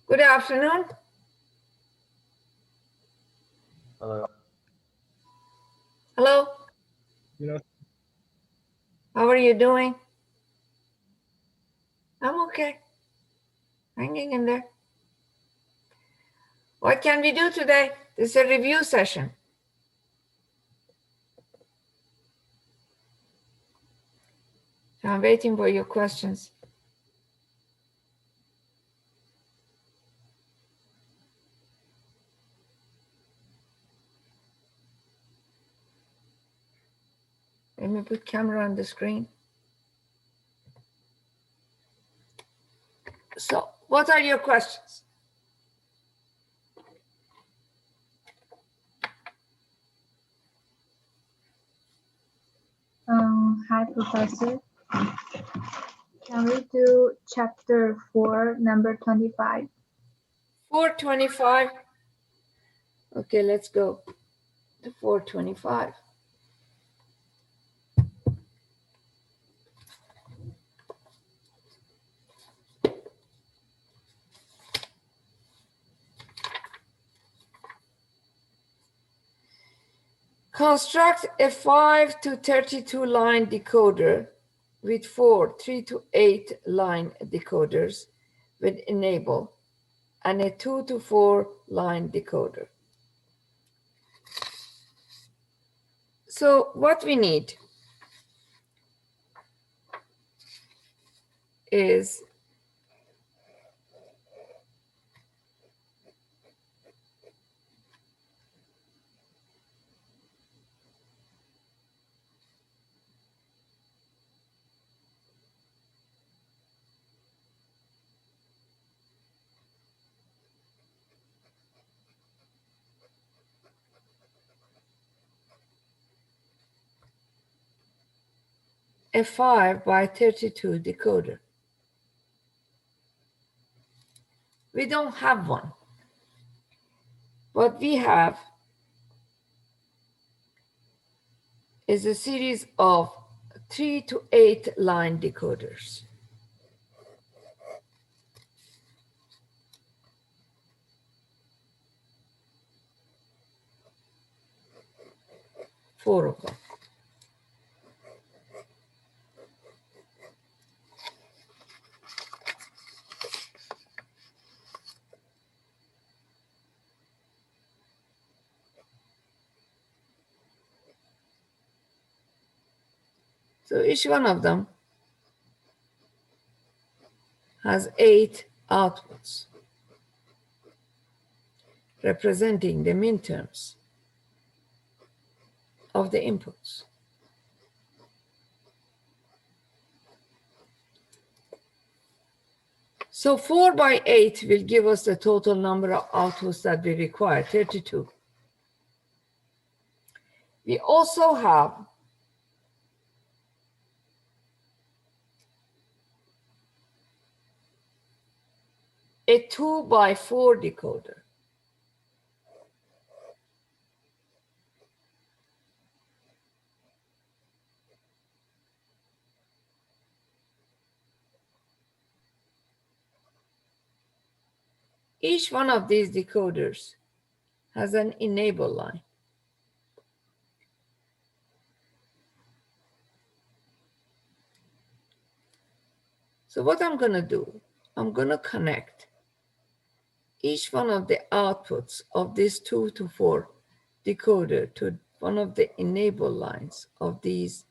Good afternoon. Hello. Hello. You know, How are you doing? I'm okay. Hanging in there. What can we do today? This is a review session. So I'm waiting for your questions. Let me put camera on the screen. So, what are your questions? Hi, Professor. Can we do chapter 4, number 25? 425. Okay, let's go to 425. Construct a 5 to 32 line decoder with 4 3 to 8 line decoders with enable and a 2 to 4 line decoder. So what we need is a 5 by 32 decoder. We don't have one. What we have is a series of 3 to 8 line decoders. Four of them. So each one of them has 8 outputs representing the minterms of the inputs. So 4 by 8 will give us the total number of outputs that we require, 32. We also have a 2 by 4 decoder. Each one of these decoders has an enable line. So what I'm going to do, I'm going to connect each one of the outputs of this 2 to 4 decoder to one of the enable lines of these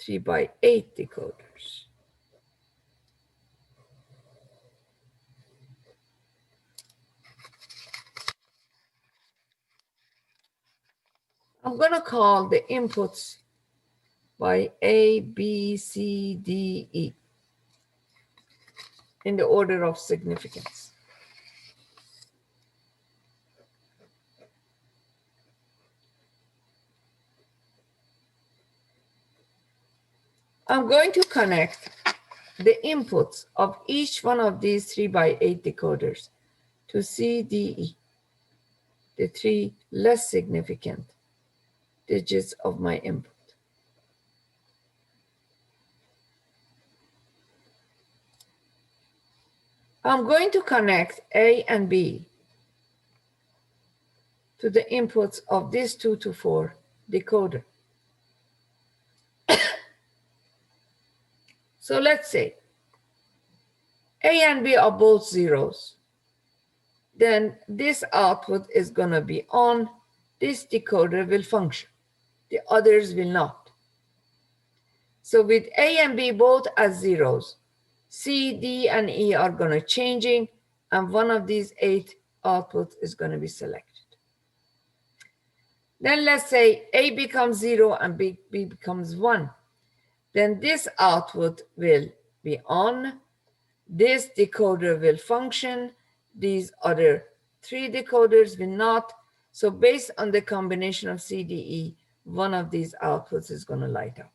3 by 8 decoders. I'm going to call the inputs by A, B, C, D, E in the order of significance. I'm going to connect the inputs of each one of these 3 by 8 decoders to C, D, E, the 3 less significant digits of my input. I'm going to connect A and B to the inputs of this 2 to 4 decoder. So let's say A and B are both zeros. Then this output is going to be on. This decoder will function. The others will not. So with A and B both as zeros, C, D, and E are going to changing, and one of these 8 outputs is going to be selected. Then let's say A becomes 0 and B becomes 1. Then this output will be on, this decoder will function, these other 3 decoders will not. So based on the combination of CDE, one of these outputs is going to light up.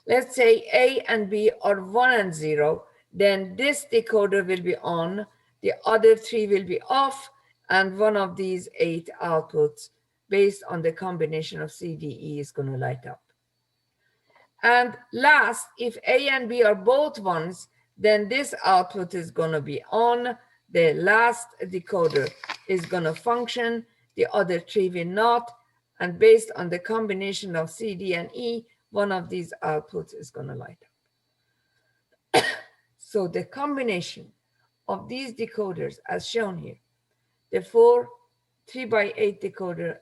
Let's say A and B are 1 and 0, then this decoder will be on, the other 3 will be off, and one of these 8 outputs based on the combination of CDE is going to light up. And last, if A and B are both ones, then this output is going to be on, the last decoder is going to function, the other 3 will not, and based on the combination of C, D, and E, one of these outputs is going to light up. So the combination of these decoders as shown here, the 3x8 decoder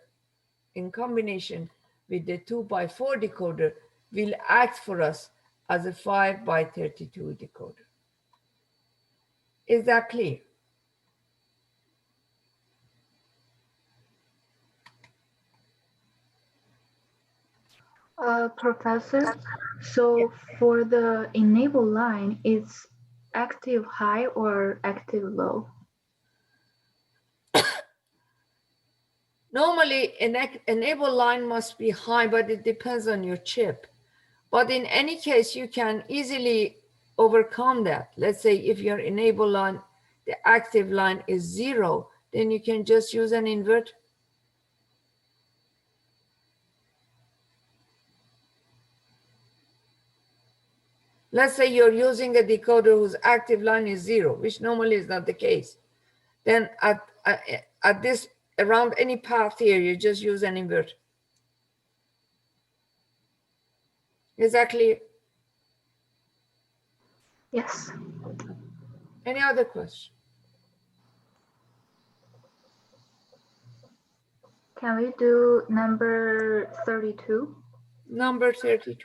in combination with the 2x4 decoder will act for us as a 5x32 decoder. Is that clear? Professor, so for the enable line, it's active high or active low? Normally, an enable line must be high, but it depends on your chip. But in any case, you can easily overcome that. Let's say if your enable line, the active line is 0, then you can just use an inverter. Let's say you're using a decoder whose active line is 0, which normally is not the case. Then at this, around any path here, you just use an inverter. Exactly. Yes. Any other question? Can we do number 32? Number 32.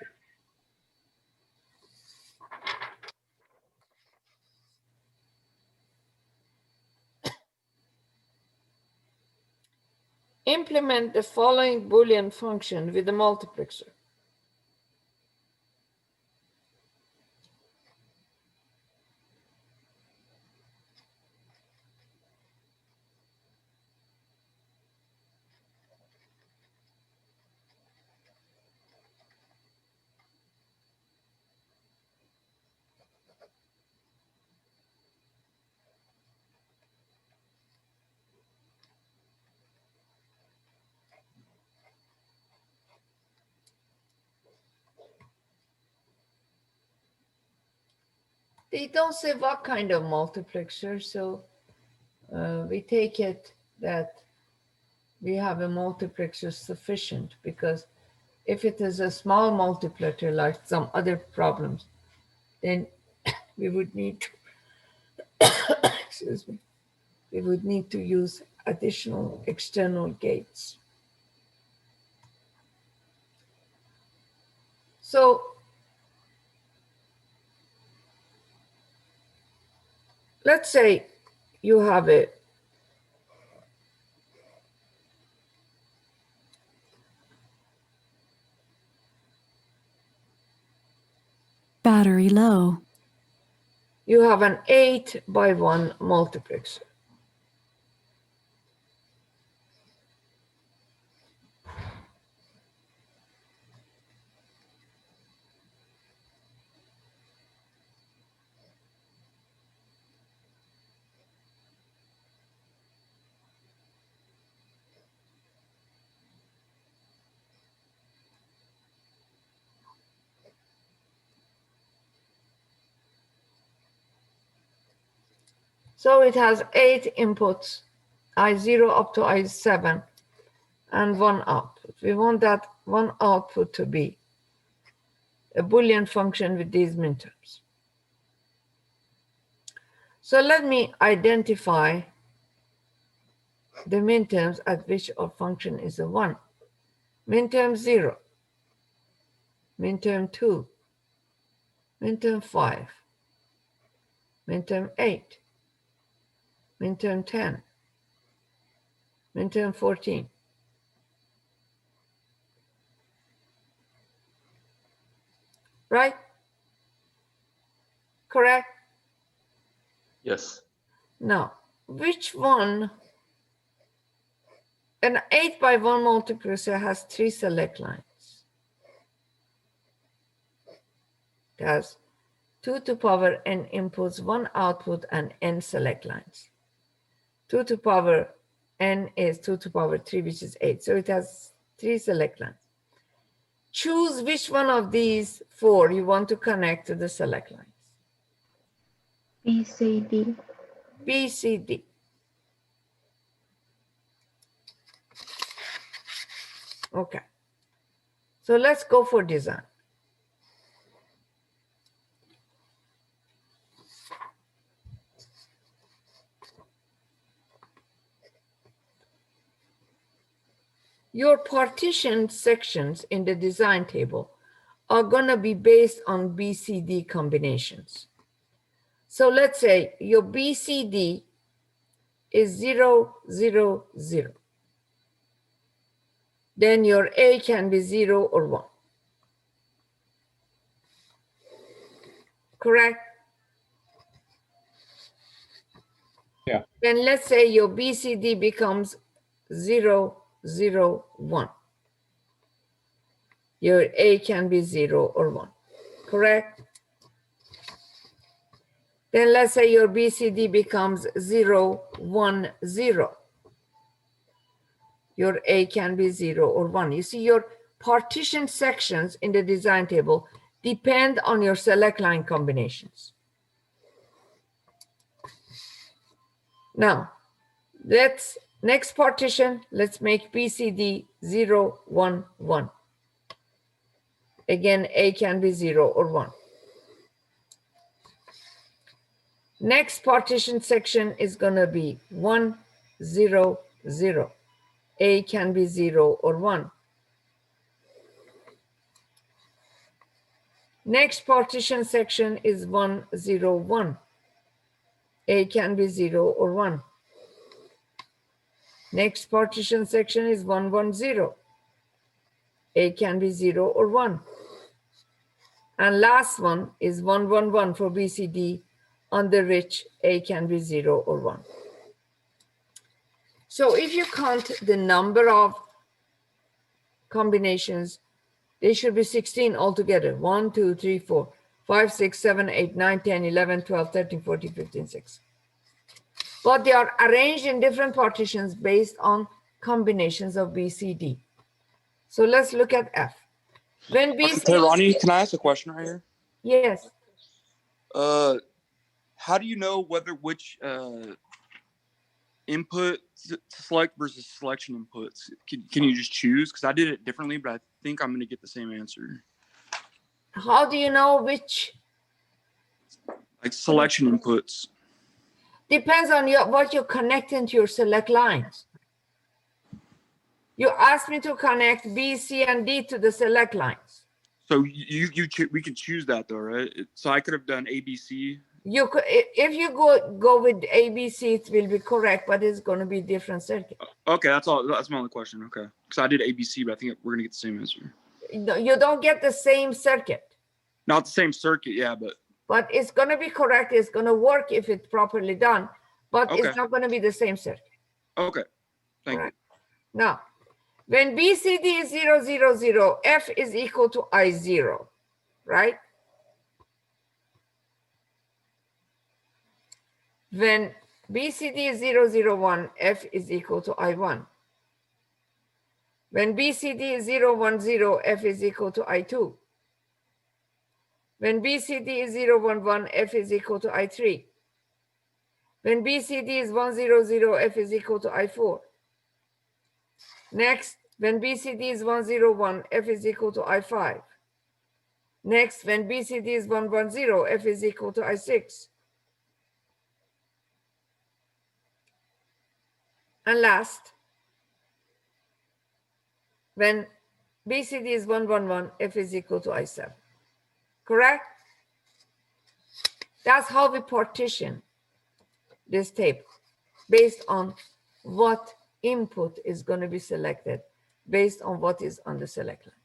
Implement the following Boolean function with the multiplexer. They don't say what kind of multiplexer, so we take it that we have a multiplexer sufficient, because if it is a small multiplexer like some other problems, then we would need to, excuse me, we would need to use additional external gates. So let's say you have a battery low. You have an 8x1 multiplexer. So it has 8 inputs, I0 up to I7, and 1 output. We want that 1 output to be a Boolean function with these minterms. So let me identify the minterms at which our function is a 1. Minterm 0, minterm 2, minterm 5, minterm 8, minterm 10, minterm 14. Right? Correct? Yes. Now, which one? An 8 by 1 multiplexer has 3 select lines. It has 2 to power n inputs, 1 output, and n select lines. 2 to power n is 2 to power 3, which is 8. So it has 3 select lines. Choose which one of these 4 you want to connect to the select lines. B, C, D. B, C, D. Okay. So let's go for design. Your partition sections in the design table are going to be based on BCD combinations. So let's say your BCD is 0, 0, 0. Then your A can be 0 or 1. Correct? Yeah. Then let's say your BCD becomes 0, 0, 1. Your A can be 0 or 1. Correct? Then let's say your BCD becomes 0, 1, 0. Your A can be 0 or 1. You see, your partition sections in the design table depend on your select line combinations. Now, next partition, let's make BCD 0, 1, 1. Again, A can be 0 or 1. Next partition section is going to be 1, 0, 0. A can be 0 or 1. Next partition section is 1, 0, 1. A can be 0 or 1. Next partition section is 1, 1, 0. A can be 0 or 1. And last one is 1, 1, 1 for BCD, under which A can be 0 or 1. So if you count the number of combinations, they should be 16 altogether. 1, 2, 3, 4, 5, 6, 7, 8, 9, 10, 11, 12, 13, 14, 15, 16. But they are arranged in different partitions based on combinations of BCD. So let's look at F. When BCD... Hey, Ronnie, can I ask a question right here? Yes. How do you know which input to select versus selection inputs? Can you just choose? Because I did it differently, but I think I'm going to get the same answer. How do you know which? Like selection inputs. Depends on what you're connecting to your select lines. You asked me to connect B, C, and D to the select lines. So we could choose that though, right? So I could have done A, B, C. You could, if you go with A, B, C, it will be correct, but it's going to be different circuit. Okay, that's all. That's my only question. Okay, because I did A, B, C, but I think we're gonna get the same answer. You don't get the same circuit. Not the same circuit, yeah, but it's going to be correct. It's going to work if it's properly done, but okay. It's not going to be the same circuit. Okay, thank you. Now, when BCD is 0, 0, 0, F is equal to I0, right? When BCD is 0, 0, 1, F is equal to I1. When BCD is 0, 1, 0, F is equal to I2. When BCD is 0, 1, 1, F is equal to I3. When BCD is 1, 0, 0, F is equal to I4. Next, when BCD is 1, 0, 1, F is equal to I5. Next, when BCD is 1, 1, 0, F is equal to I6. And last, when BCD is 1, 1, 1, F is equal to I7. Correct? That's how we partition this table based on what input is going to be selected based on what is on the select line.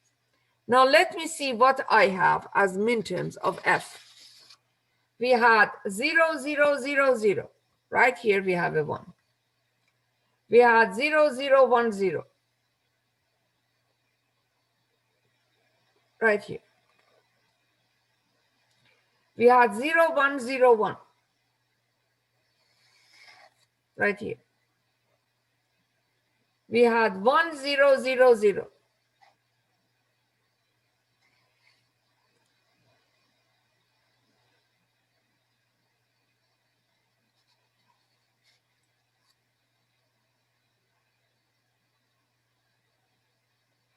Now let me see what I have as minterms of F. We had 0, 0, 0, 0. Right here we have a 1. We had 0, 0, 1, 0. Right here. We had 0, 1, 0, 1. Right here. We had 1, 0, 0, 0.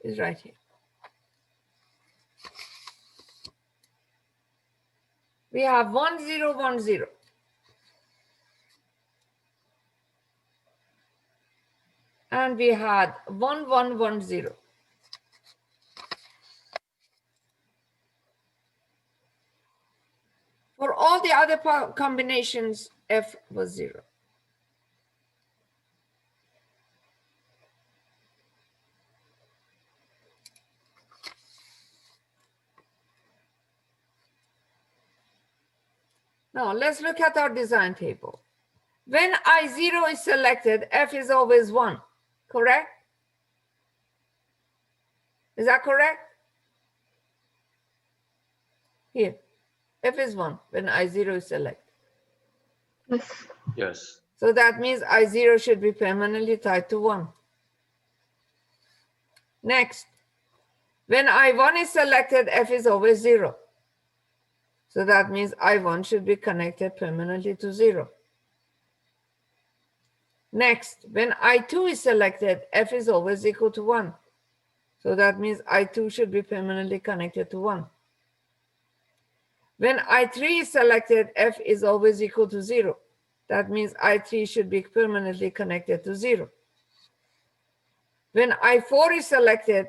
Is right here. We have 1, 0, 1, 0. And we had 1, 1, 1, 0. For all the other combinations, F was 0. Now let's look at our design table. When I0 is selected, F is always 1, correct? Is that correct? Here, F is 1 when I0 is selected. Yes. Yes. So that means I0 should be permanently tied to 1. Next, when I1 is selected, F is always 0. So that means I1 should be connected permanently to 0. Next, when I2 is selected, F is always equal to 1. So that means I2 should be permanently connected to 1. When I3 is selected, F is always equal to 0. That means I3 should be permanently connected to 0. When I4 is selected,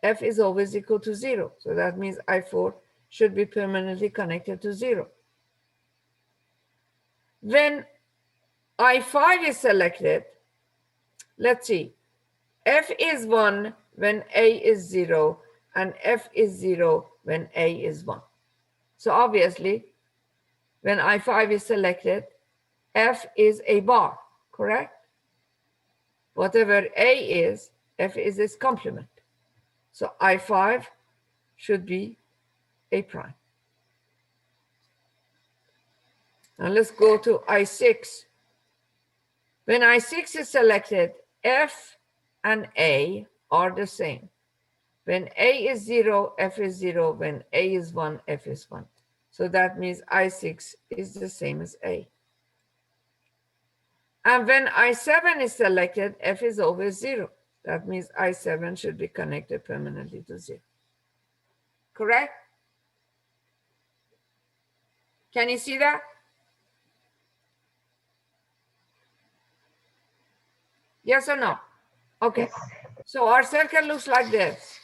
F is always equal to 0. So that means I4 should be permanently connected to 0. When I5 is selected, let's see, F is 1 when A is 0 and F is 0 when A is 1. So obviously, when I5 is selected, F is a bar, correct? Whatever A is, F is its complement. So I5 should be A prime. Now let's go to I6. When I6 is selected, F and A are the same. When A is 0, F is 0. When A is 1, F is 1. So that means I6 is the same as A. And when I7 is selected, F is always 0. That means I7 should be connected permanently to 0. Correct? Can you see that? Yes or no? Okay. Yes. So our circle looks like this.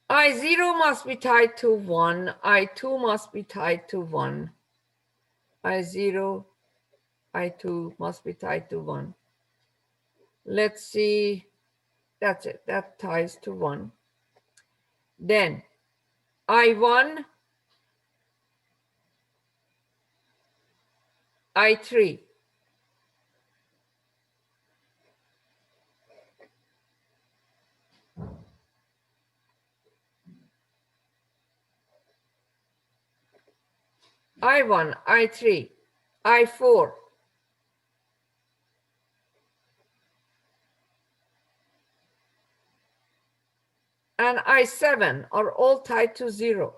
I0 must be tied to 1. I2 must be tied to 1. I0, I2 must be tied to 1. Let's see. That's it. That ties to 1. Then I1, I3. I1, I3, I4. and I7 are all tied to 0.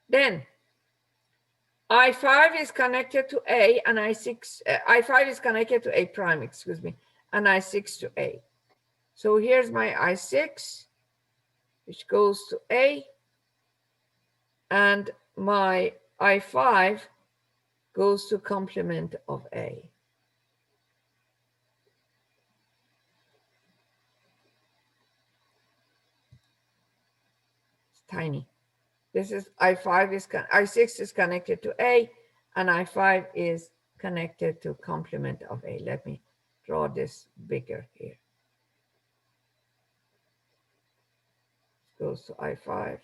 Then I5 is connected to A and I6, I5 is connected to A prime, excuse me, and I6 to A. So here's my I6, which goes to A, and my I5 goes to complement of A. It's tiny. This is I6 is connected to A, and I5 is connected to complement of A. Let me draw this bigger here. This goes to I5,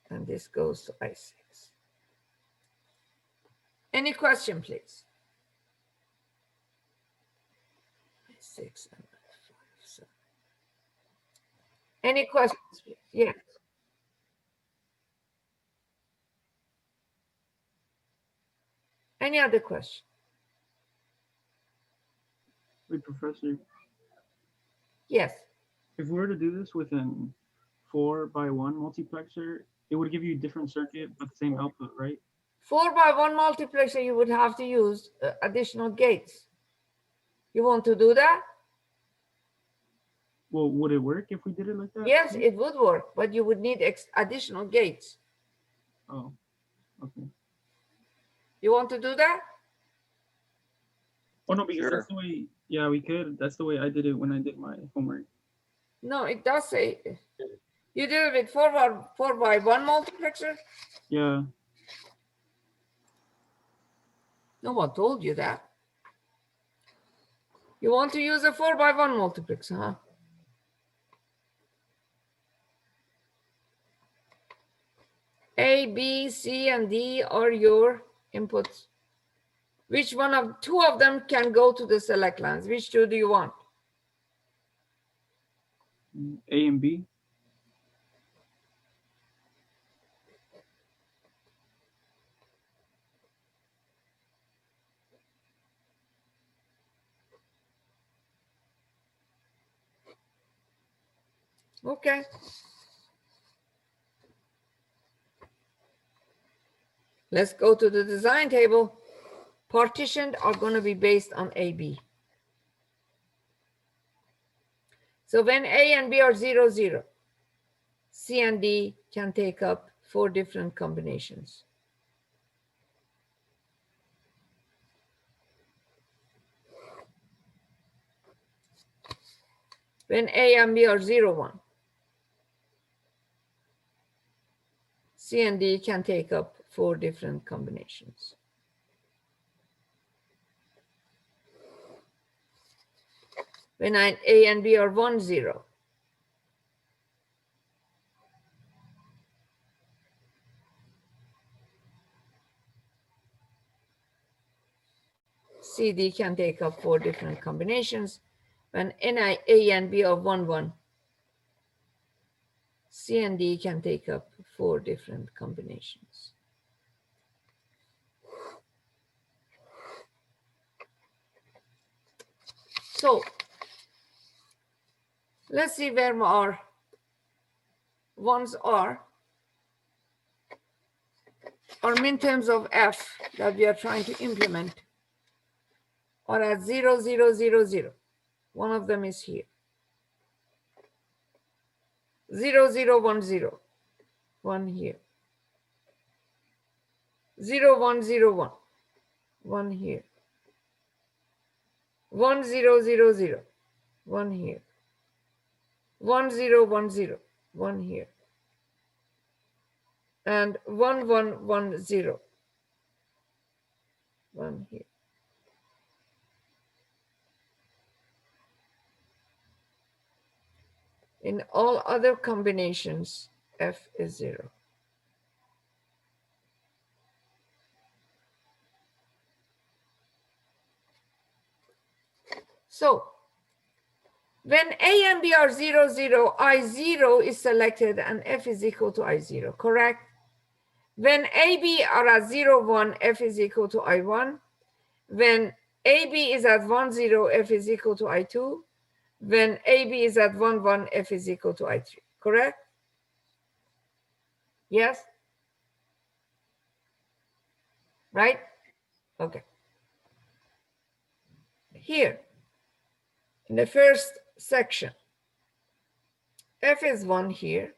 and this goes to I6. Any question, please? I6 and I5. So. Any questions, please? Yes. Any other question? Wait, Professor, Yes. if we were to do this with an 4x1 multiplexer, it would give you a different circuit but the same output, right? 4x1 multiplexer, you would have to use additional gates. You want to do that? Well, would it work if we did it like that? Yes, it would work, but you would need additional gates. Oh, okay. You want to do that? Oh no, because Sure. that's the way. Yeah, we could. That's the way I did it when I did my homework. No, it does say you did it with 4x1 multiplexer. Yeah. No one told you that. You want to use a 4x1 multiplexer, huh? A, B, C, and D are your inputs. Which one of two of them can go to the select lines? Which two do you want? A and B. Okay. Let's go to the design table. Partitioned are going to be based on AB. So when A and B are 0, 0, C and D can take up 4 different combinations. When A and B are 0, 1, C and D can take up 4 different combinations. When A and B are 1, 0, C, D can take up 4 different combinations. When A and B are 1, 1, C and D can take up 4 different combinations. So let's see where our ones are. Our minterms of F that we are trying to implement are at 0, 0, 0, 0. One of them is here. 0, 0, 1, 0. One here. 0, 1, 0, 1. One here. 1, 0, 0, 0. One here. 1, 0, 1, 0. One here. And 1, 1, 1, 0. One here. In all other combinations, F is 0. So When A and B are 0, 0, I0 is selected and F is equal to I0, correct? When AB are at 0, 1, F is equal to I1. When AB is at 1, 0, F is equal to I2. When AB is at 1, 1, F is equal to I3, correct? Yes? Right? Okay. Here, in the first section, F is 1 here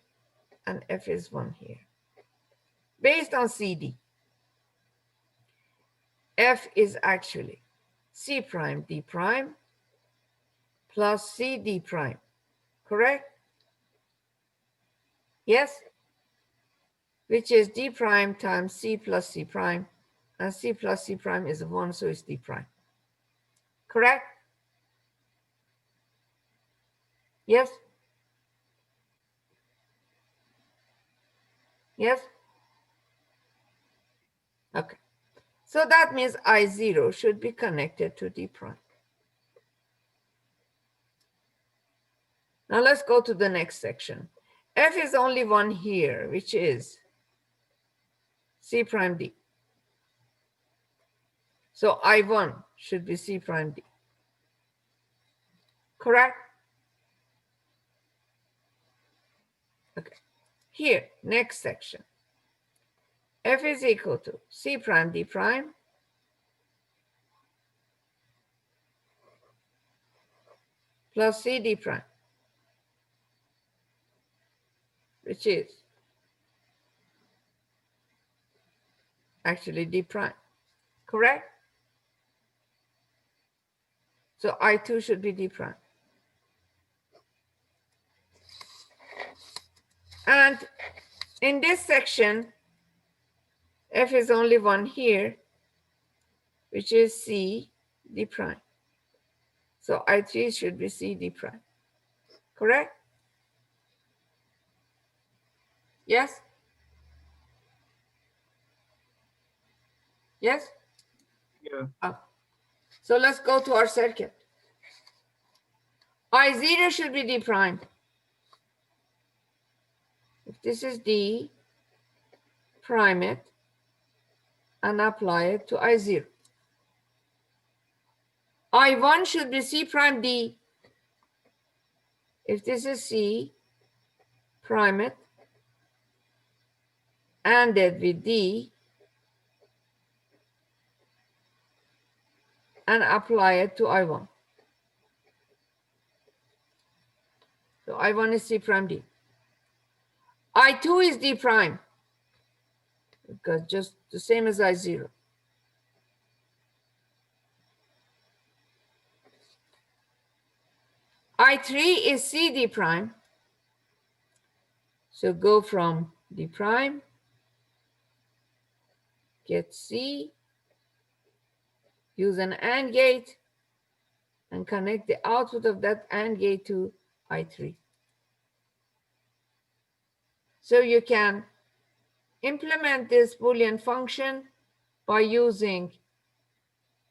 and F is 1 here. Based on CD, F is actually C prime D prime plus C D prime, correct? Yes? Which is D prime times C plus C prime, and C plus C prime is 1, so it's D prime. Correct? Yes? Yes? Okay. So that means I0 should be connected to D prime. Now let's go to the next section. F is only one here, which is C prime D. So I1 should be C prime D. Correct? Okay. Here, next section. F is equal to C prime D prime plus CD prime, which is actually D prime. Correct? So I2 should be D prime. And in this section, F is only one here, which is C D prime. So I3 should be C D prime. Correct? Yes? Yes? Yeah. So let's go to our circuit. I0 should be D prime. If this is D, prime it and apply it to I0. I1 should be C prime D. If this is C, prime it, and it with D, and apply it to I1. So I1 is C prime D. I2 is D prime, because just the same as I0. I3 is C D prime. So go from D prime, get C, use an AND gate, and connect the output of that AND gate to I3. So you can implement this Boolean function by using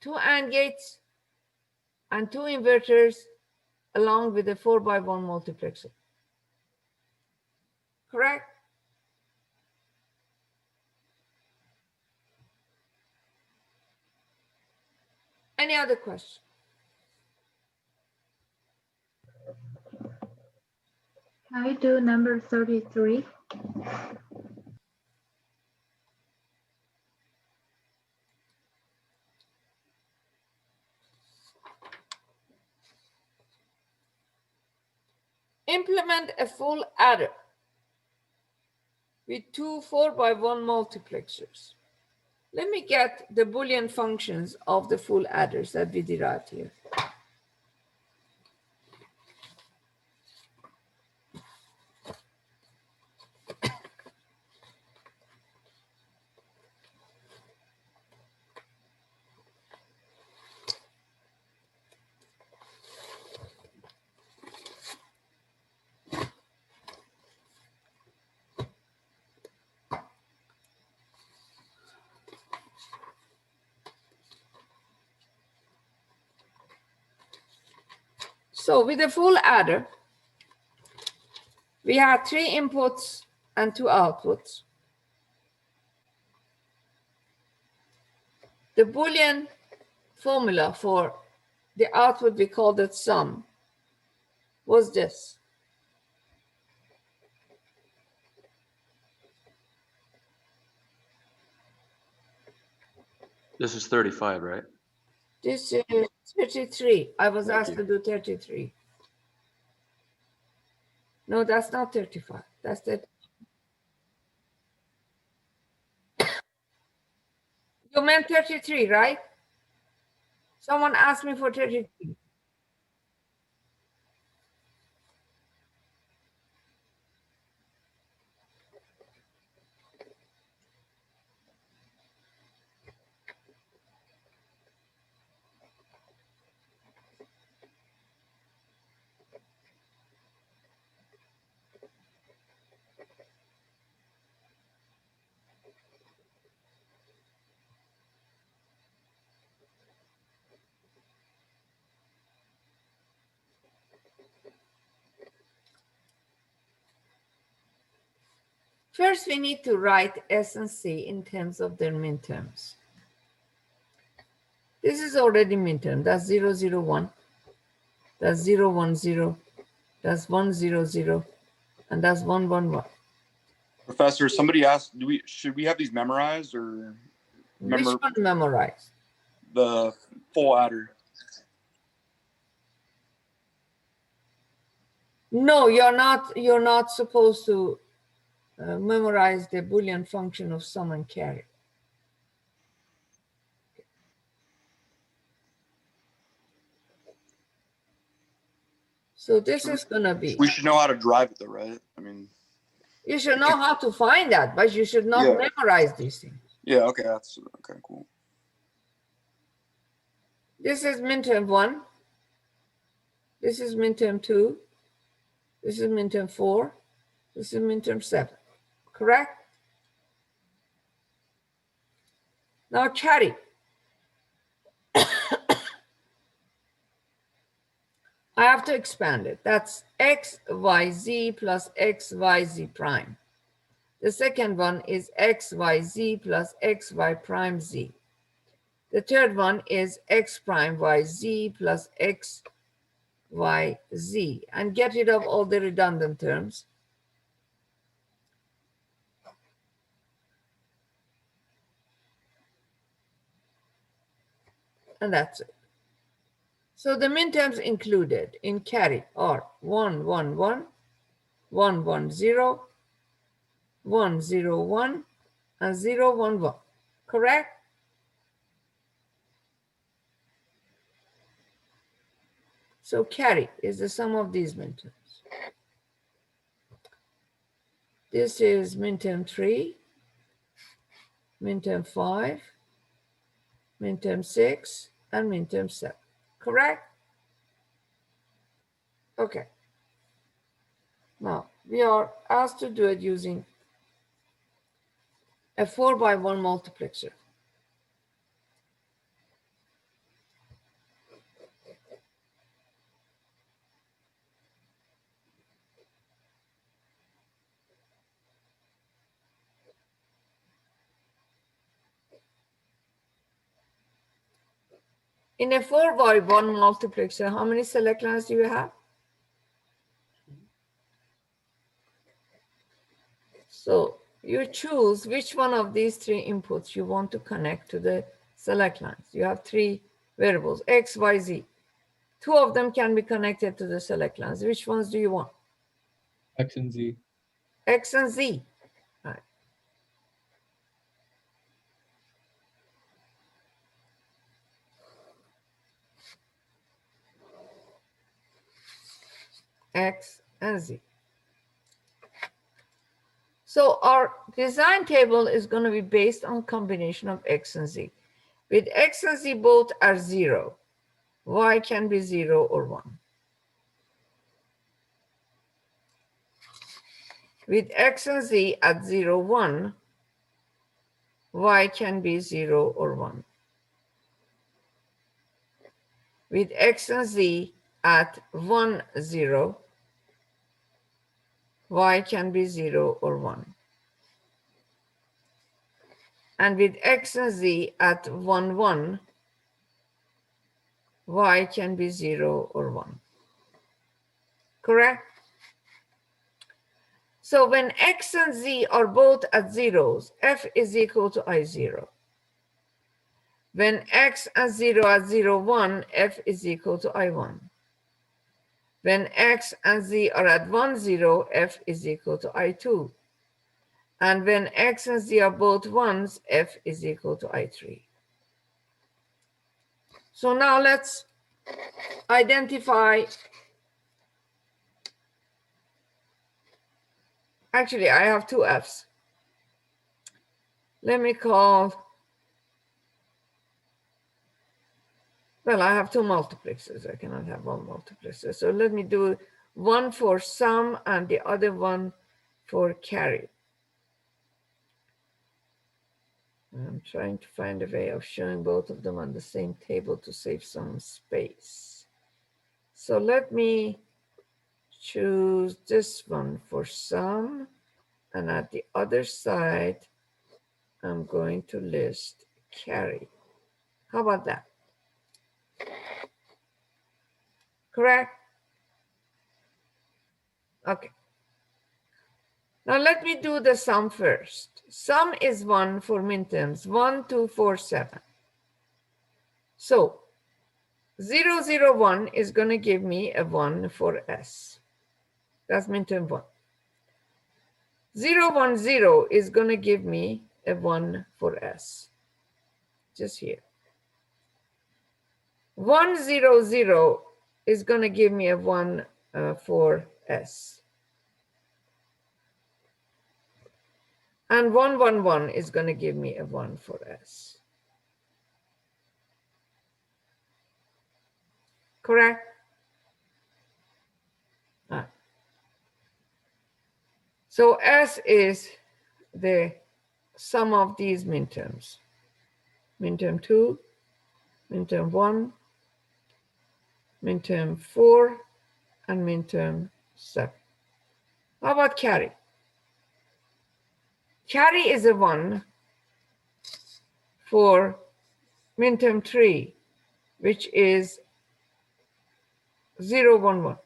2 AND gates and 2 inverters along with a 4x1 multiplexer. Correct? Any other question? Can I do number 33? Implement a full adder with 2 4x1 multiplexers. Let me get the Boolean functions of the full adders that we derived here. So with a full adder, we have 3 inputs and 2 outputs. The Boolean formula for the output, we called it sum, was this. This is 35, right? This is 33. I was Thank asked you. to do 33. No, that's not 35. That's it. You meant 33, right? Someone asked me for 33. First, we need to write S and C in terms of their minterms. This is already minterm. That's 0, 0, 1. That's 0, 1, 0. That's 1, 0, 0. And that's 1, 1, 1. Professor, somebody asked, should we have these memorized or Which one memorize? the full adder? No, you're not supposed to memorize the Boolean function of sum and carry. So this is going to be. We should know how to drive it though, right? I mean, you should know how to find that, but you should not memorize these things. Yeah, okay, that's okay, cool. This is minterm 1. This is minterm 2. This is minterm 4. This is minterm 7. Correct? Now carry. I have to expand it. That's x, y, z plus x, y, z prime. The second one is x, y, z plus x, y prime, z. The third one is x prime, y, z plus x, y, z. And get rid of all the redundant terms. And that's it. So the minterms included in carry are 1, 1, 1, 1, 1, 0, 1, 0, 1, and 0, 1, 1. Correct? So carry is the sum of these minterms. This is minterm 3, minterm 5, minterm 6, and minterm 7. Correct? Okay. Now, we are asked to do it using a 4x1 multiplexer. In a 4x1 multiplexer, how many select lines do you have? So you choose which one of these 3 inputs you want to connect to the select lines. You have 3 variables, x, y, z. 2 of them can be connected to the select lines. Which ones do you want? X and Z. X and z. Right. X and z. So our design table is going to be based on combination of x and z. With x and z both are 0, y can be 0 or 1. With x and z at 0, 1, y can be 0 or 1. With x and z at 1, 0, y can be 0 or 1. And with x and z at 1, 1, y can be 0 or 1. Correct? So when x and z are both at zeros, f is equal to I0. When x and 0 at 0, 1, f is equal to I1. When x and z are at 1, 0, f is equal to I2. And when x and z are both 1s, f is equal to I3. So now let's identify, actually I have two f's. Let me call, well, I have two multiplexers. I cannot have one multiplexer. So let me do one for sum and the other one for carry. I'm trying to find a way of showing both of them on the same table to save some space. So let me choose this one for sum, and at the other side, I'm going to list carry. How about that? Correct? Okay. Now let me do the sum first. Sum is 1 for minterms, 1, 2, 4, 7. So 0, 0, 1 is going to give me a 1 for S. That's minterm 1. 0, 1, 0 is going to give me a 1 for S. Just here. 1, 0, 0 is going to give me a 1 for S. And 1, 1, 1 is going to give me a 1 for S. Correct? So S is the sum of these minterms. Minterm 2, minterm 1, minterm 4, and minterm 7. How about carry? Carry is a 1 for minterm 3, which is 0, 1, 1.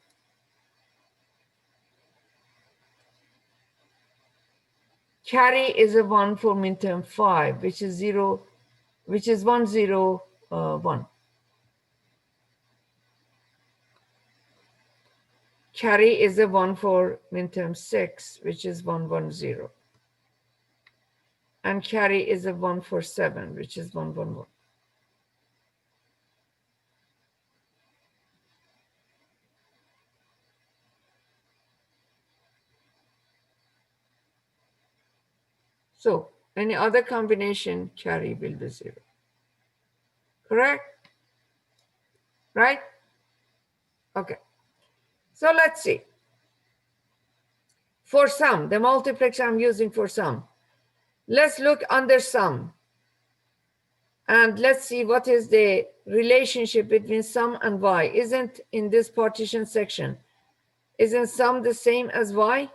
Carry is a 1 for minterm 5, which is 0, which is 1, 0, 1. Carry is a 1 for minterm 6, which is 1, 1, 0. And carry is a 1 for 7, which is 1, 1, 1. So any other combination, carry will be 0. Correct? Right? Okay. So let's see. For sum, the multiplex I'm using for sum. Let's look under sum. And let's see what is the relationship between sum and y. Isn't in this partition section, isn't sum the same as y?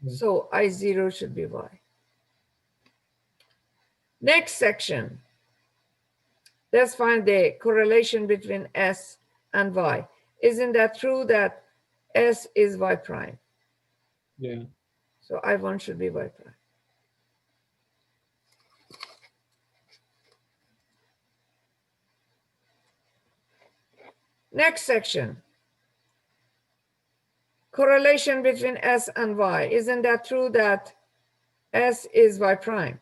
So I0 should be y. Next section. Let's find the correlation between S and Y. Isn't that true that S is Y prime? Yeah. So I1 should be Y prime. Next section. Correlation between S and Y. Isn't that true that S is Y prime?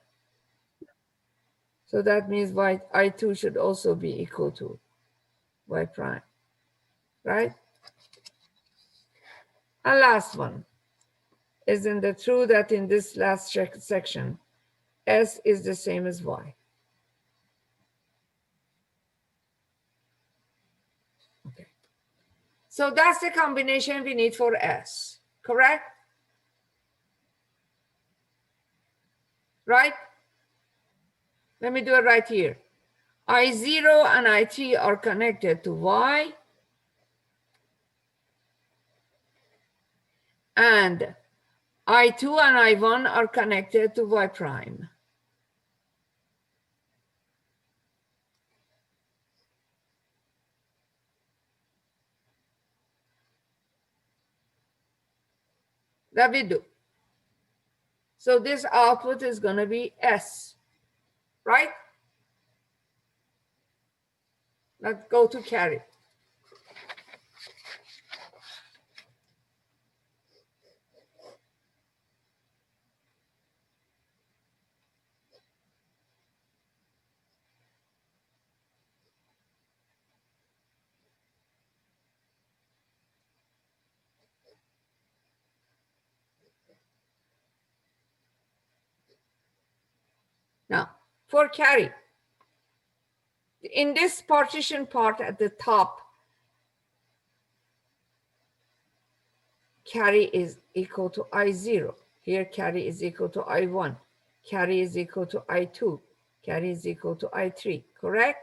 So that means Y, I2 should also be equal to Y prime, right? And last one. Isn't it true that in this last section, S is the same as Y? Okay. So that's the combination we need for S, correct? Right? Let me do it right here. I0 and I3 are connected to Y, and I2 and I1 are connected to Y prime. That we do. So this output is going to be S, right? Let's go to carry. Now, for carry, in this partition part at the top, carry is equal to I0. Here, carry is equal to I1. Carry is equal to I2. Carry is equal to I3, correct?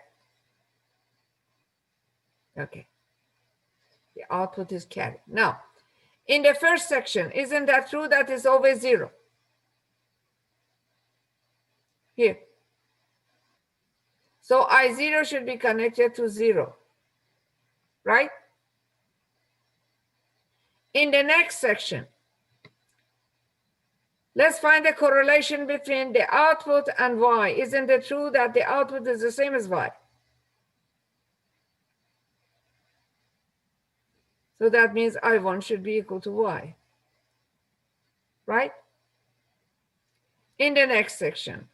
Okay. The output is carry. Now, in the first section, isn't that true that it's always 0? Here. So I0 should be connected to 0, right? In the next section, let's find the correlation between the output and Y. Isn't it true that the output is the same as Y? So that means I1 should be equal to Y, right? In the next section,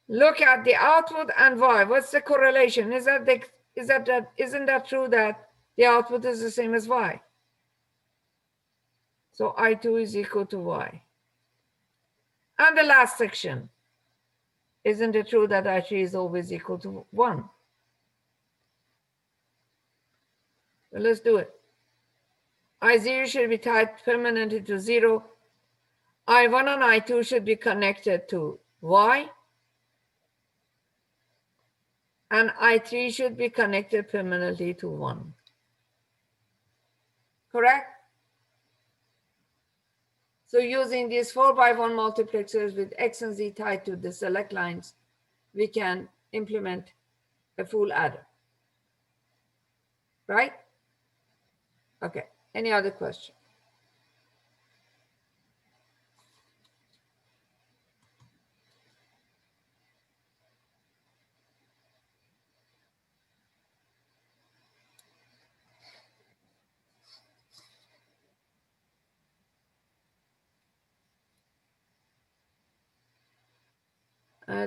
look at the output and Y. What's the correlation? Isn't that true that the output is the same as Y? So I2 is equal to Y. And the last section, isn't it true that I3 is always equal to 1? Well, let's do it. I0 should be tied permanently to 0. I1 and I2 should be connected to Y. And I3 should be connected permanently to 1. Correct? So using these 4x1 multiplexers with X and Z tied to the select lines, we can implement a full adder. Right? Okay. Any other question?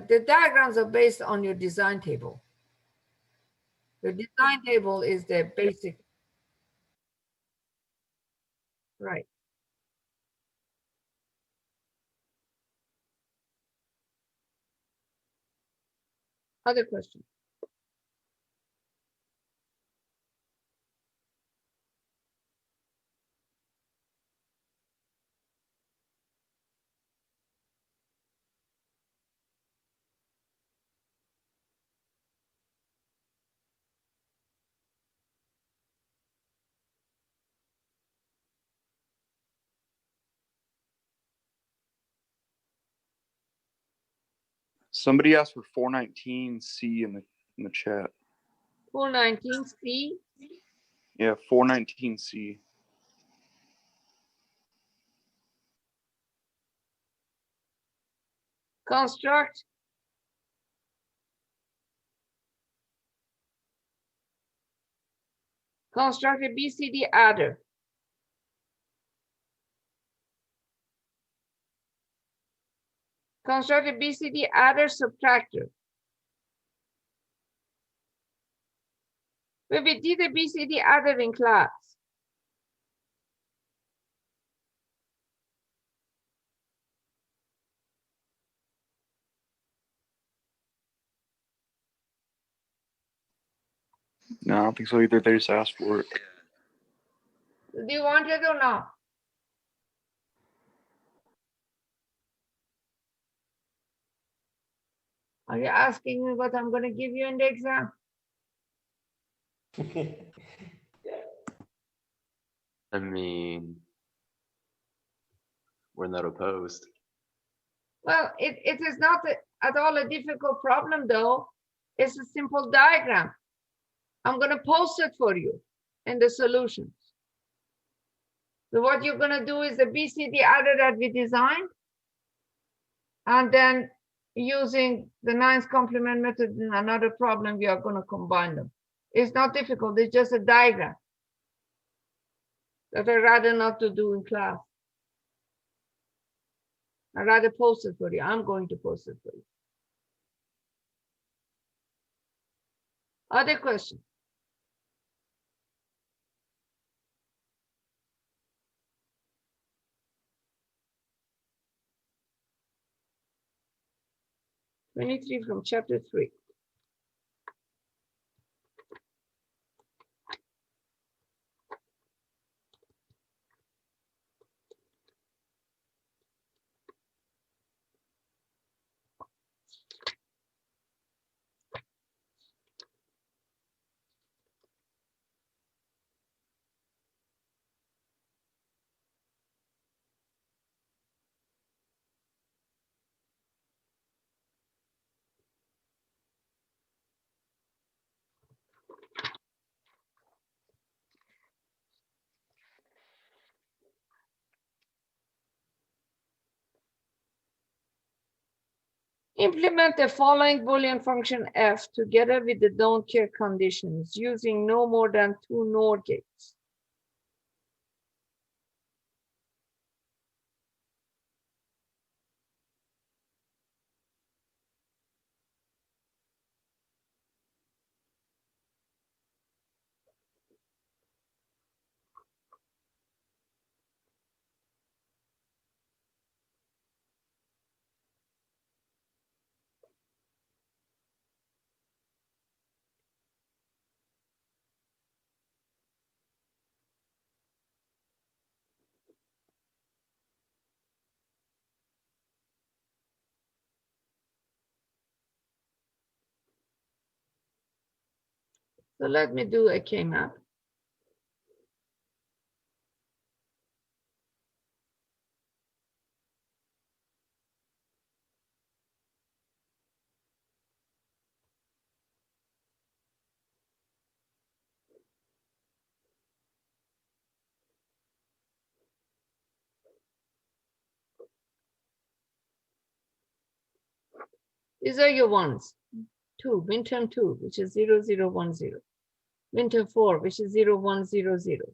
The diagrams are based on your design table. The design table is the basic. Right. Other question? Somebody asked for 419C in the chat. 419C. Yeah, 419C. Construct a BCD adder. Construct a BCD adder subtractor. But we did a BCD adder in class. No, I don't think so either. They just asked for it. Do you want it or not? Are you asking me what I'm going to give you in the exam? I mean, we're not opposed. Well, it is not at all a difficult problem, though. It's a simple diagram. I'm going to post it for you in the solutions. So what you're going to do is the BCD adder that we designed, and then using the 9th complement method in another problem, we are going to combine them. It's not difficult. It's just a diagram that I'd rather not to do in class. I'd rather post it for you. I'm going to post it for you. Other questions? (23) from chapter 3. Implement the following Boolean function f together with the don't care conditions using no more than 2 NOR gates. So let me do a K-map. These are your ones. 2, midterm 2, which is 0, 0, 1, 0. Midterm 4, which is 0, 1, 0, 0.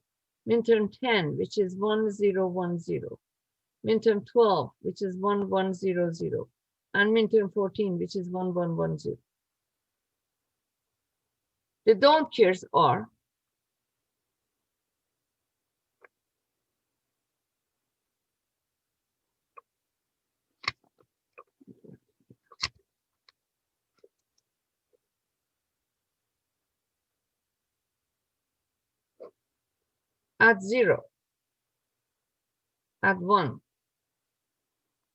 Midterm 10, which is 1, 0, 1, 0. Midterm 12, which is 1, 1, 0, 0. And midterm 14, which is 1, 1, 1, 0. The don't cares are at 0, at 1,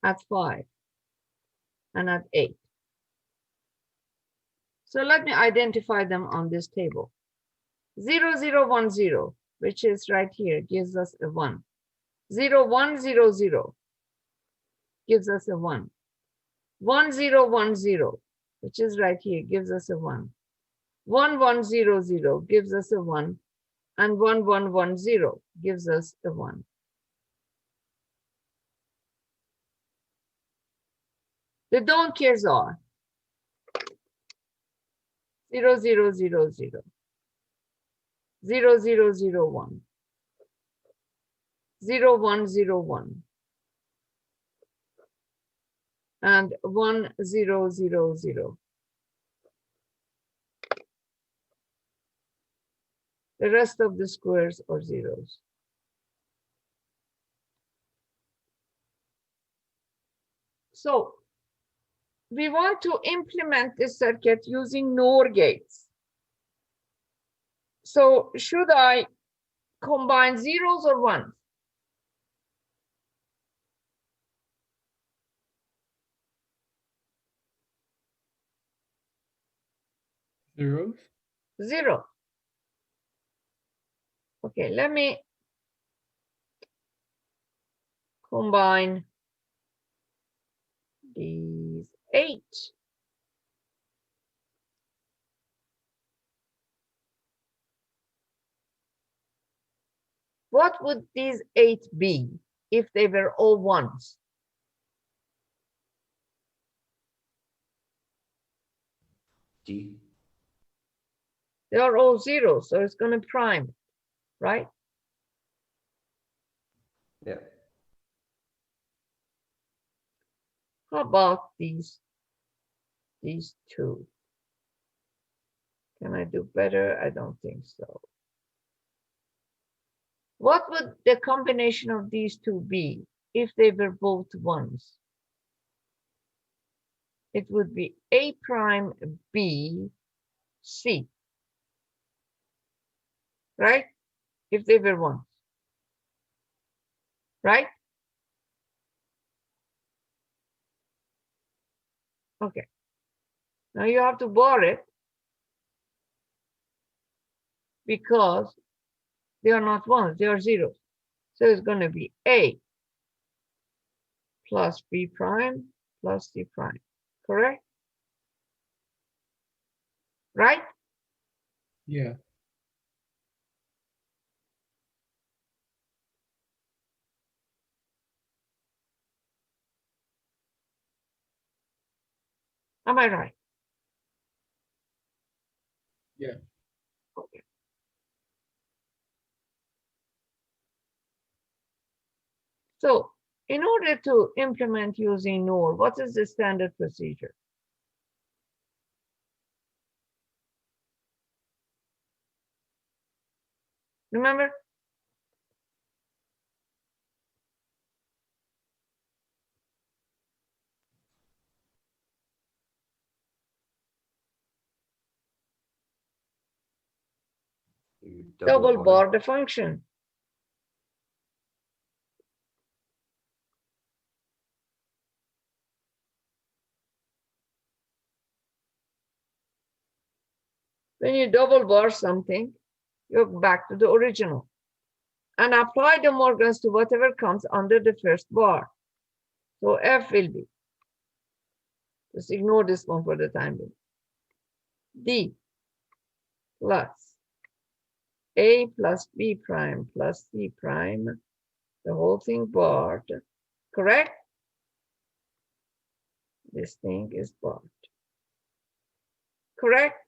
at 5, and at 8. So let me identify them on this table. 0, 0, 1, 0, which is right here, gives us a 1. 0, 1, 0, 0 gives us a 1. 1, 0, 1, 0, which is right here, gives us a 1. 1, 1, 0, 0 gives us a 1. And 1, 1, 1, 0 gives us a 1. The don't cares are 0, 0, 0, 0, 0, 0, 0, 1, 0, 1, 0, 1, and 1, 0, 0, 0. The rest of the squares are zeros. So we want to implement this circuit using NOR gates. So should I combine zeros or ones? Zeros? Zero. Okay, let me combine these 8. What would these 8 be if they were all ones? D. They are all zeros, so it's going to prime, right? Yeah. How about these two? Can I do better? I don't think so. What would the combination of these two be if they were both ones? It would be A prime B C, right? If they were ones, right? Okay. Now you have to bar it because they are not ones, they are zeros. So it's going to be A plus B prime plus C prime, correct? Right? Yeah. Am I right? Yeah. Okay. So in order to implement using NOR, what is the standard procedure? Remember? You Double bar. bar the function. When you double bar something, you're back to the original. And apply the Morgans to whatever comes under the first bar. So F will be, just ignore this one for the time being, D plus A plus B prime plus C prime, the whole thing barred, correct? This thing is barred, correct?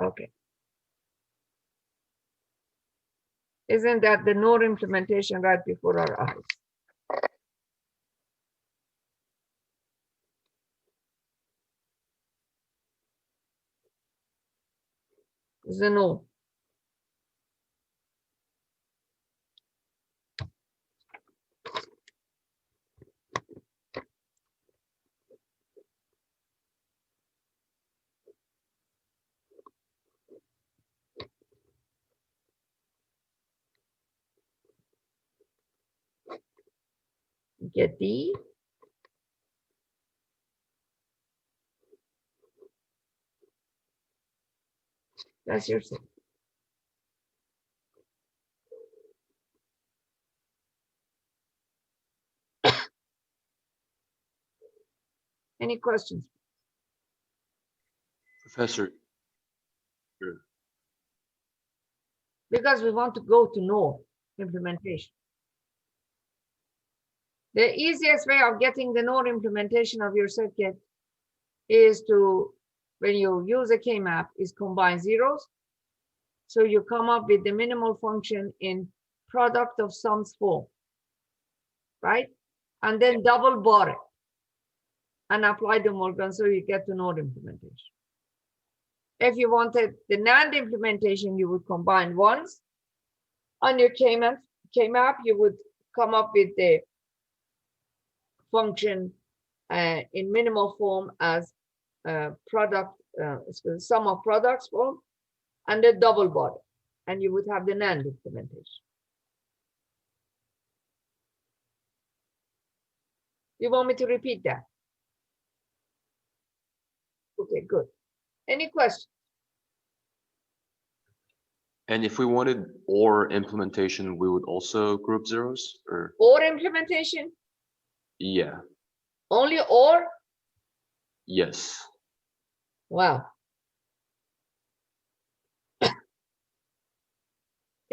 Okay. Isn't that the NOR implementation right before our eyes? It's a no. Get D. That's your thing. Any questions? Professor, Because we want to go to NOR implementation. The easiest way of getting the NOR implementation of your circuit is to, when you use a K-map, is combine zeros. So you come up with the minimal function in product of sums form, right? And then double bar it and apply the Morgan so you get to NOR implementation. If you wanted the NAND implementation, you would combine ones. On your K-map, you would come up with the function in minimal form as product, sum of products form, and the double bar, and you would have the NAND implementation. You want me to repeat that? Okay, good. Any question? And if we wanted OR implementation, we would also group zeros, or Or implementation? yeah, Only or? yes. Wow.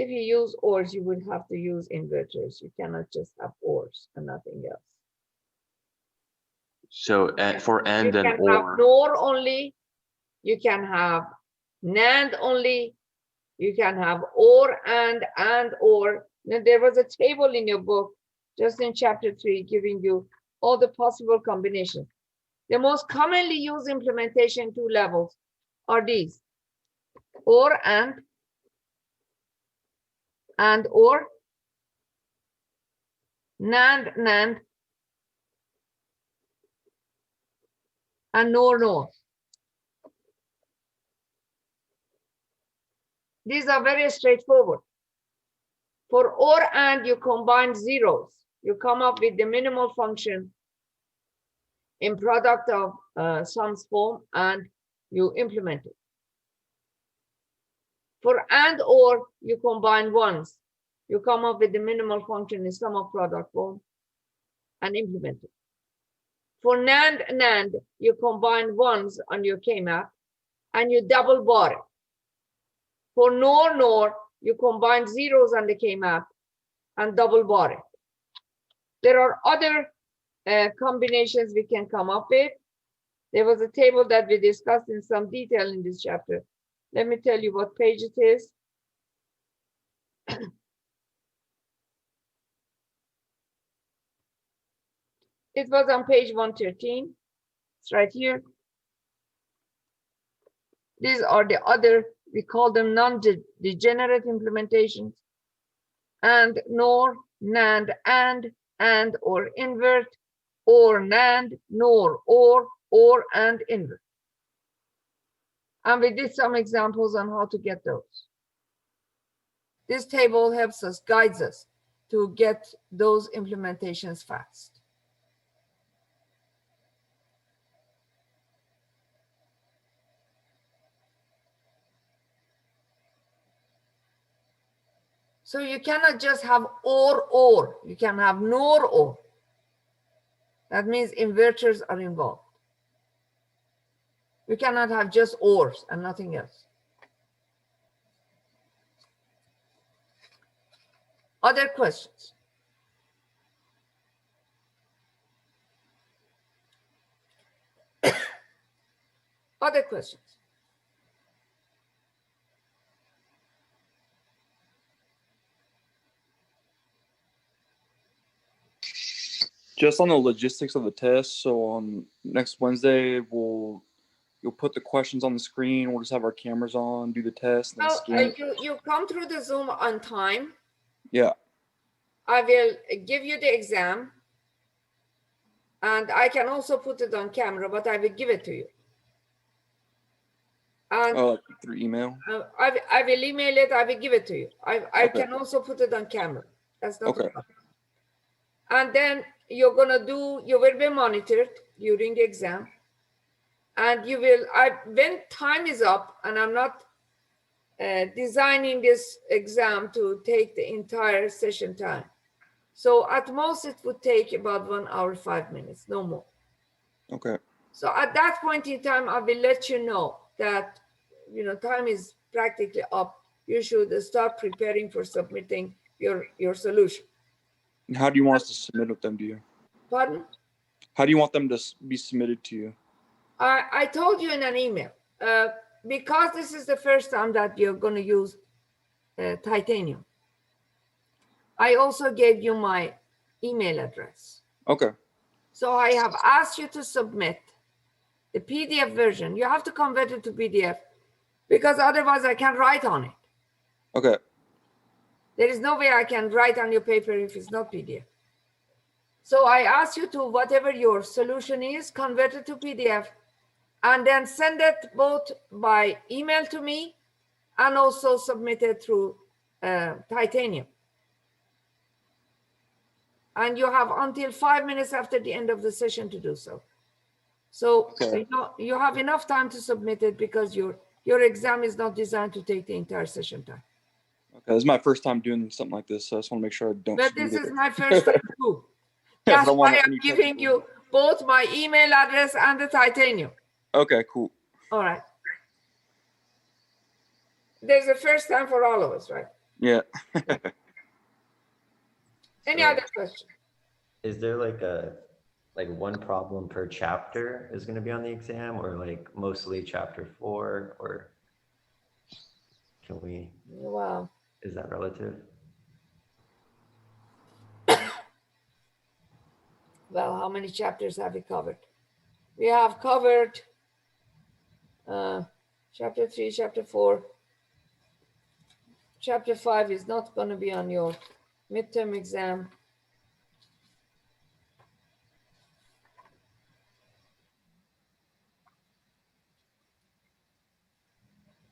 If you use ors, you would have to use inverters. You cannot just have ors and nothing else. So for You AND and can have OR, NOR only. You can have NAND only. You can have or and or. Now, there was a table in your book, just in chapter 3, giving you all the possible combinations. The most commonly used implementation 2 levels are these: or and or, NAND, and NOR. These are very straightforward. For or and, you combine zeros. You come up with the minimal function in product of sums form, and you implement it. For and or, you combine ones. You come up with the minimal function in sum of product form and implement it. For NAND, you combine ones on your K-map and you double bar it. For NOR, you combine zeros on the K-map and double bar it. There are other combinations we can come up with. There was a table that we discussed in some detail in this chapter. Let me tell you what page it is. It was on page 113. It's right here. These are the other, we call them non-degenerate implementations. And NOR, NAND, and or invert, or NAND, NOR, or and invert. And we did some examples on how to get those. This table helps us, guides us to get those implementations fast. So you cannot just have or. You can have NOR or. That means inverters are involved. You cannot have just ors and nothing else. Other questions? Other questions? Just on the logistics of the test. So on next Wednesday, you'll put the questions on the screen. We'll just have our cameras on, do the test, and then scan it. You come through the Zoom on time. Yeah. I will give you the exam. And I can also put it on camera, but I will give it to you. And like through email? I will email it. I will give it to you. I Okay. can also put it on camera. That's not Okay. a problem. And then you will be monitored during the exam. And when time is up, and I'm not designing this exam to take the entire session time. So at most it would take about 1 hour, 5 minutes, no more. Okay. So at that point in time, I will let you know that, time is practically up. You should start preparing for submitting your solution. And how do you want us to submit with them to you? Pardon? How do you want them to be submitted to you? I told you in an email, because this is the first time that you're going to use titanium. I also gave you my email address. Okay. So I have asked you to submit the PDF version. You have to convert it to PDF because otherwise I can't write on it. Okay. There is no way I can write on your paper if it's not PDF. So I ask you to, whatever your solution is, convert it to PDF and then send it both by email to me and also submit it through titanium. And you have until 5 minutes after the end of the session to do so. So Okay. you have enough time to submit it because your exam is not designed to take the entire session time. Okay, this is my first time doing something like this, so I just want to make sure I don't But screw this it. is my first time too. Yes, I That's don't want why I'm any giving technical- you both my email address and the titanium. Okay, cool. All right. There's a first time for all of us, right? Yeah. Any So, other question? is there like one problem per chapter is going to be on the exam, or like mostly chapter 4, or can we, Wow. is that relative? Well, how many chapters have we covered? We have covered chapter 3, chapter 4. Chapter 5 is not going to be on your midterm exam.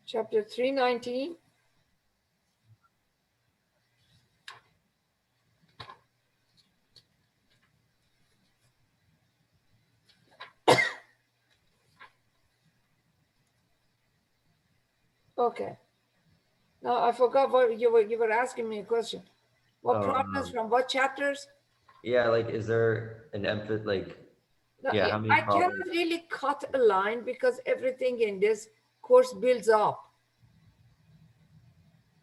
Chapter 319. Okay. Now I forgot what you were asking me a question. What Oh, problems from what chapters? Yeah, like is there an emphasis, like, No, yeah, how many I problems? cannot really cut a line because everything in this course builds up.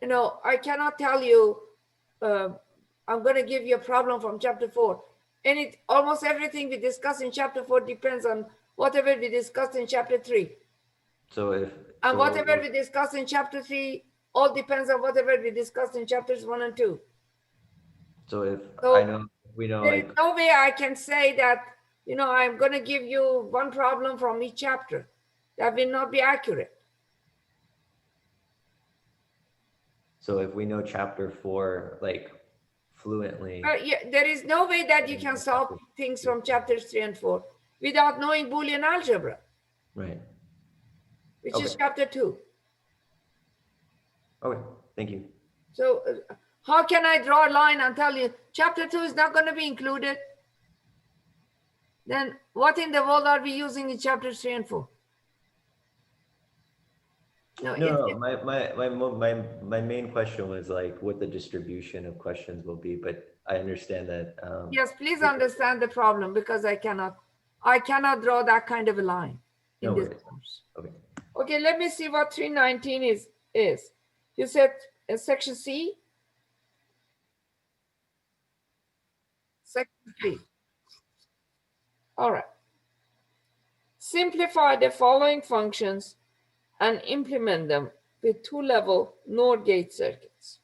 You know, I cannot tell you, I'm going to give you a problem from chapter 4. And almost everything we discuss in chapter 4 depends on whatever we discussed in chapter 3. So if, And so whatever we discuss in chapter 3 all depends on whatever we discussed in chapters 1 and 2. so if So I know, we know, there is like, no way I can say that, you know, I'm going to give you one problem from each chapter. That will not be accurate. so if we know chapter 4, like fluently, Yeah, there is no way that you can solve things from chapters 3 and 4 without knowing Boolean algebra, right? which is Okay. chapter 2. Okay, thank you. So how can I draw a line and tell you chapter 2 is not going to be included? Then what in the world are we using in chapters 3 and 4? No, my main question was like what the distribution of questions will be, but I understand that. Yes, please understand the problem because I cannot draw that kind of a line in No this worries. course. Okay. Okay, let me see what 319 is. You said section C? Section 3. All right. Simplify the following functions and implement them with two-level NOR gate circuits.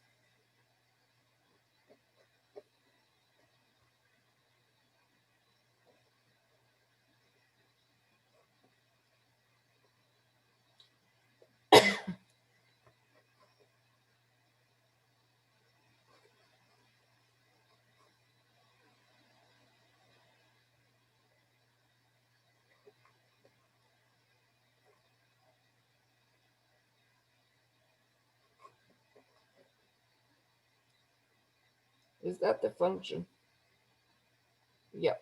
Is that the function? Yep.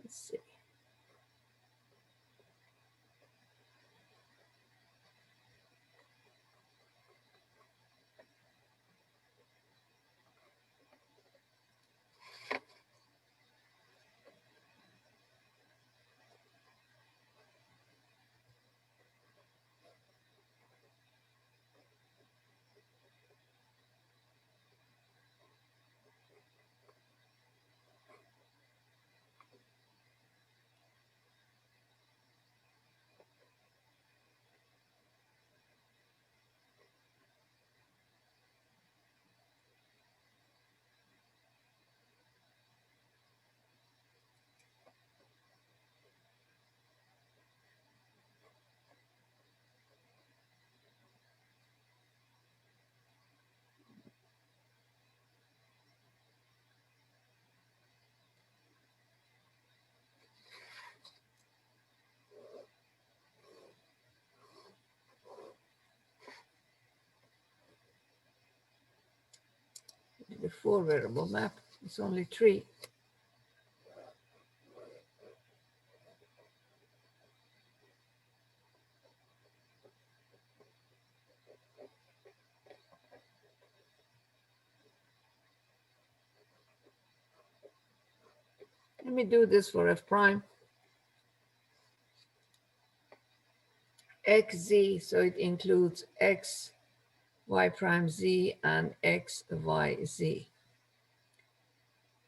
Let's see. 4 variable map. It's only 3. Let me do this for f prime. xz, so it includes x, y prime z, and x, y, z.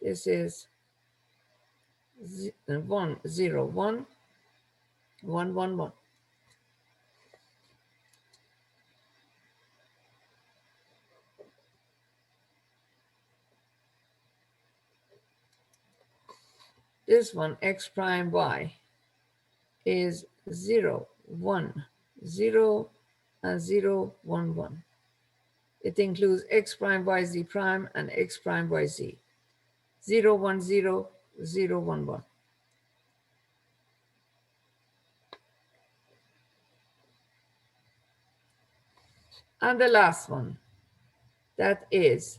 This is 1, 0, 1, 1, 1, 1. This one, x prime y, is 0, 1, 0, and 0, 1, 1. It includes x prime y z prime and x prime y z. 0, 1, 0, 0, 1, 1. And the last one, that is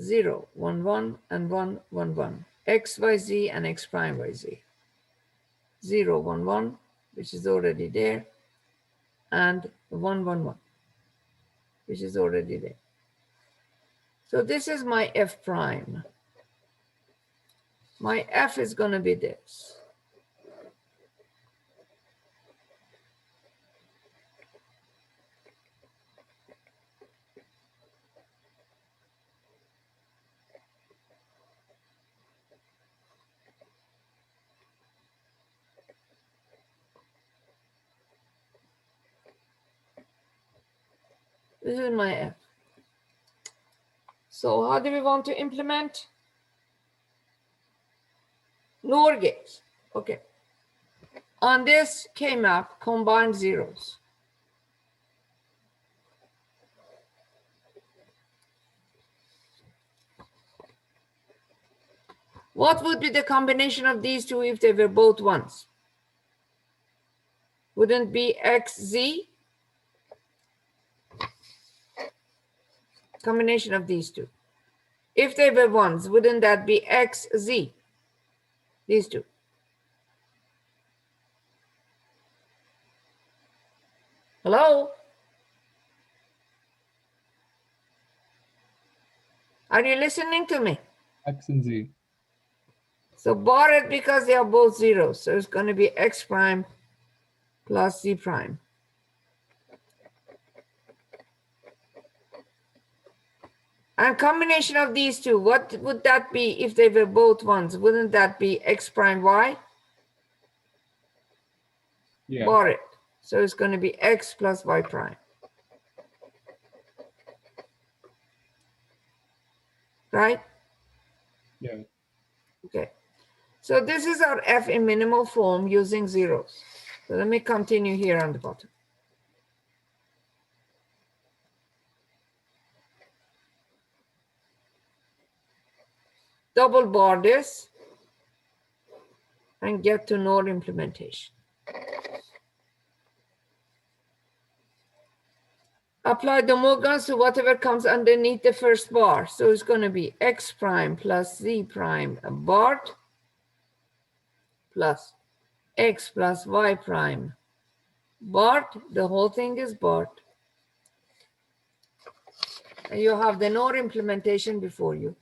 0, 1, 1, and 1, 1, 1. X, Y, Z, and X prime, Y, Z. 0, 1, 1, which is already there, and 1, 1, 1, which is already there. So this is my F prime. My F is going to be this. This is my F. So how do we want to implement? NOR gates. Okay. On this K-map, combine zeros. What would be the combination of these two if they were both ones? Wouldn't be XZ? Combination of these two. If they were ones, wouldn't that be XZ? These two. Hello? Are you listening to me? X and Z. So bar it because they are both zeros. So it's going to be X prime plus Z prime. And combination of these two, what would that be if they were both ones? Wouldn't that be X prime Y? Yeah. Bar it. So it's going to be X plus Y prime. Right? Yeah. Okay. So this is our F in minimal form using zeros. So let me continue here on the bottom. Double bar this and get to NOR implementation. Apply the Morgans to whatever comes underneath the first bar. So it's going to be X prime plus Z prime barred plus X plus Y prime barred. The whole thing is barred. And you have the NOR implementation before you.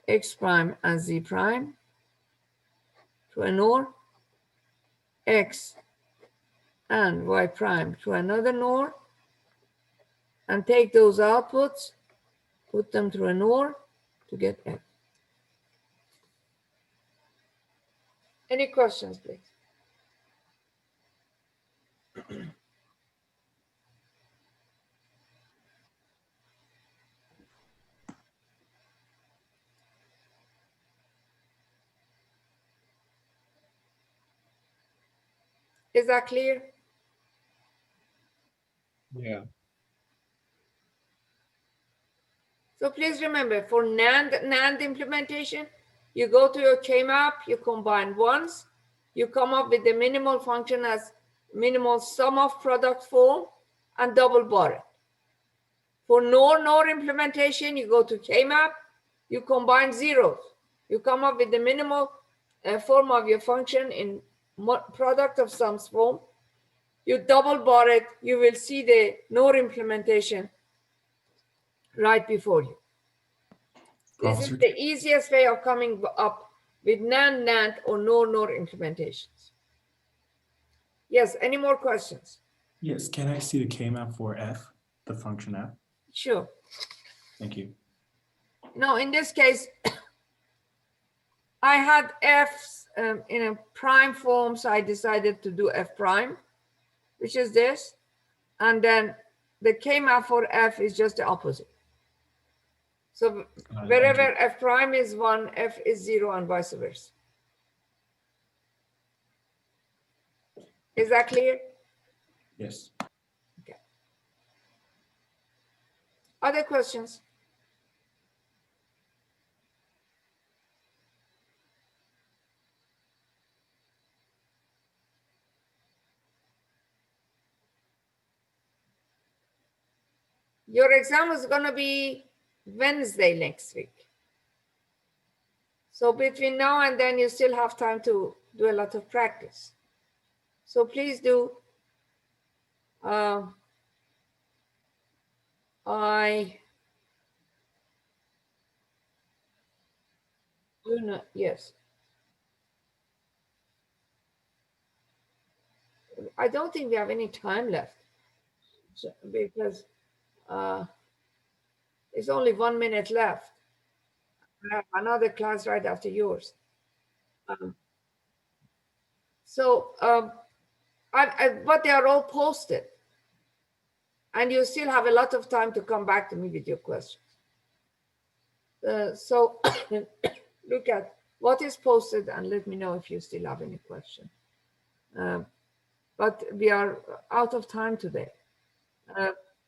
X prime and Z prime to a NOR, X and Y prime to another NOR, and take those outputs, put them through a NOR to get F. Any questions, please? Is that clear? Yeah. So please remember, for NAND implementation, you go to your K-map, you combine ones, you come up with the minimal function as minimal sum of product form, and double bar it. For NOR implementation, you go to K-map, you combine zeros. You come up with the minimal form of your function in product of sums form. You double bar it, you will see the NOR implementation right before you. This is the easiest way of coming up with NAND or NOR implementations. Yes, any more questions? Yes, can I see the K-map for F, the function F? Sure. Thank you. No, in this case, I had F's in a prime form, so I decided to do F prime, which is this. And then the K-map for F is just the opposite. So wherever F prime is 1, F is 0, and vice versa. Is that clear? Yes. Okay. Other questions? Your exam is going to be Wednesday next week. So between now and then, you still have time to do a lot of practice. So please do. I do not, yes. I don't think we have any time left, so, because it's only 1 minute left. I have another class right after yours. But they are all posted. And you still have a lot of time to come back to me with your questions. So look at what is posted and let me know if you still have any question. But we are out of time today.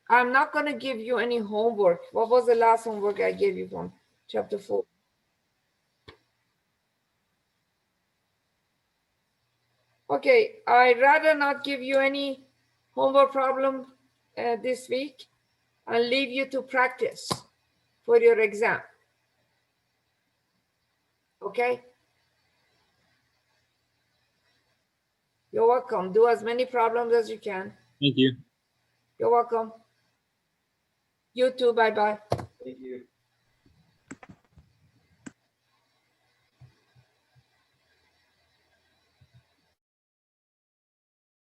I'm not going to give you any homework. What was the last homework I gave you from chapter 4? Okay, I'd rather not give you any homework problem this week and leave you to practice for your exam. Okay? You're welcome. Do as many problems as you can. Thank you. You're welcome. You too. Bye-bye. Thank you.